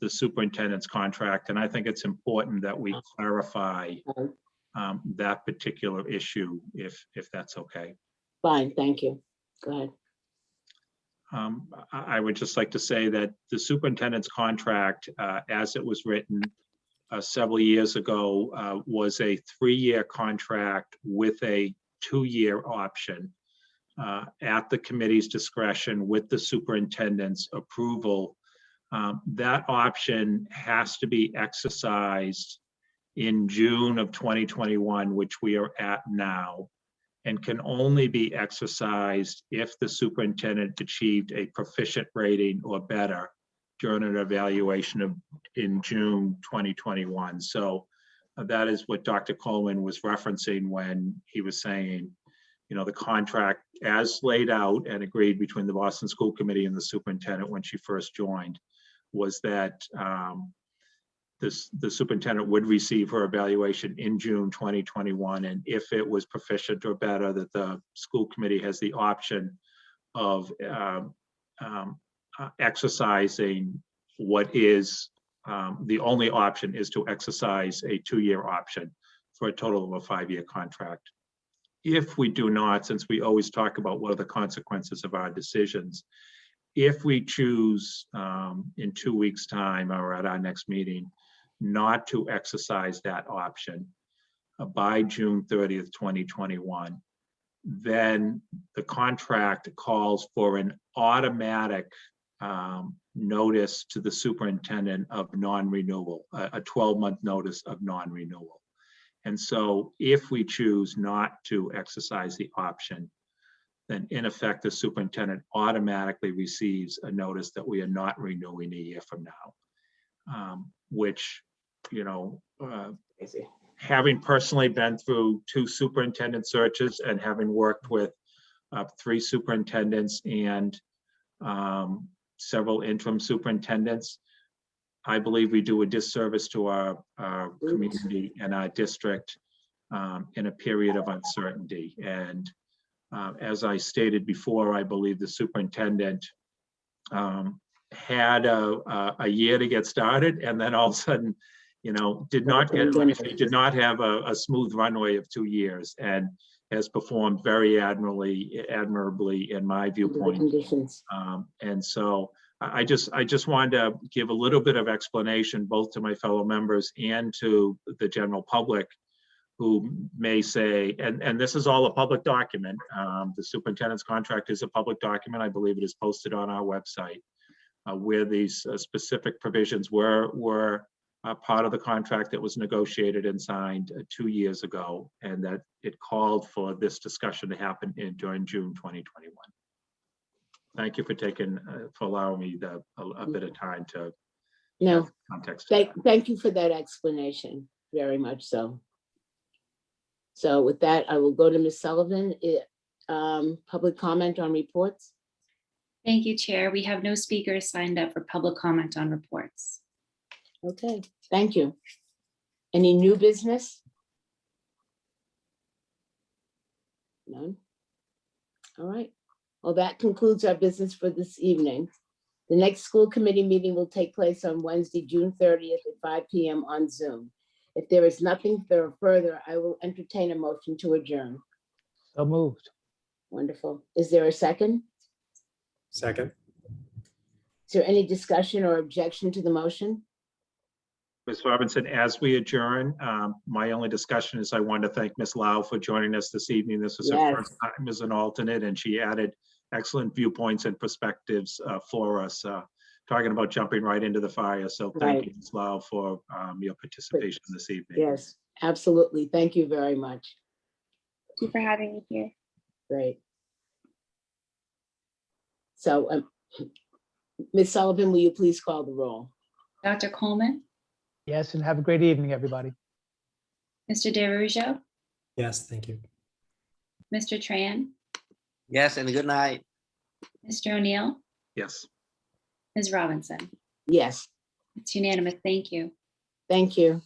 the superintendent's contract, and I think it's important that we clarify that particular issue, if that's okay. Fine, thank you. Go ahead. I would just like to say that the superintendent's contract, as it was written several years ago, was a 3-year contract with a 2-year option at the committee's discretion with the superintendent's approval. That option has to be exercised in June of 2021, which we are at now, and can only be exercised if the superintendent achieved a proficient rating or better during an evaluation in June 2021. So that is what Dr. Coleman was referencing when he was saying, you know, the contract as laid out and agreed between the Boston School Committee and the superintendent when she first joined was that the superintendent would receive her evaluation in June 2021, and if it was proficient or better, that the school committee has the option of exercising what is the only option is to exercise a 2-year option for a total of a 5-year contract. If we do not, since we always talk about what are the consequences of our decisions, if we choose in 2 weeks' time or at our next meeting not to exercise that option by June 30th, 2021, then the contract calls for an automatic notice to the superintendent of non-renewal, a 12-month notice of non-renewal. And so if we choose not to exercise the option, then in effect, the superintendent automatically receives a notice that we are not renewing a year from now, which, you know, having personally been through 2 superintendent searches and having worked with 3 superintendents and several interim superintendents, I believe we do a disservice to our community and our district in a period of uncertainty. And as I stated before, I believe the superintendent had a year to get started, and then all of a sudden, you know, did not have a smooth runway of 2 years, and has performed very admirably in my viewpoint. And so I just wanted to give a little bit of explanation both to my fellow members and to the general public, who may say, and this is all a public document. The superintendent's contract is a public document. I believe it is posted on our website, where these specific provisions were part of the contract that was negotiated and signed 2 years ago, and that it called for this discussion to happen during June 2021. Thank you for allowing me a bit of time to context. Thank you for that explanation, very much so. So with that, I will go to Ms. Sullivan. Public comment on reports. Thank you, Chair. We have no speakers signed up for public comment on reports. Okay, thank you. Any new business? None? All right. Well, that concludes our business for this evening. The next school committee meeting will take place on Wednesday, June 30th at 5 p.m. on Zoom. If there is nothing further, I will entertain a motion to adjourn. So moved. Wonderful. Is there a second? Second. Is there any discussion or objection to the motion? Ms. Robinson, as we adjourn, my only discussion is I want to thank Ms. Lau for joining us this evening. This was her first time as an alternate, and she added excellent viewpoints and perspectives for us, talking about jumping right into the fire. So thank you, Ms. Lau, for your participation this evening. Yes, absolutely. Thank you very much. Thank you for having me here. Great. So, Ms. Sullivan, will you please call the roll? Dr. Coleman, Yes, and have a great evening, everybody. Mr. DeRusso, Yes, thank you. Mr. Tran, Yes, and good night. Mr. O'Neill, Yes. Ms. Robinson. Yes, It's unanimous. Thank you. thank you.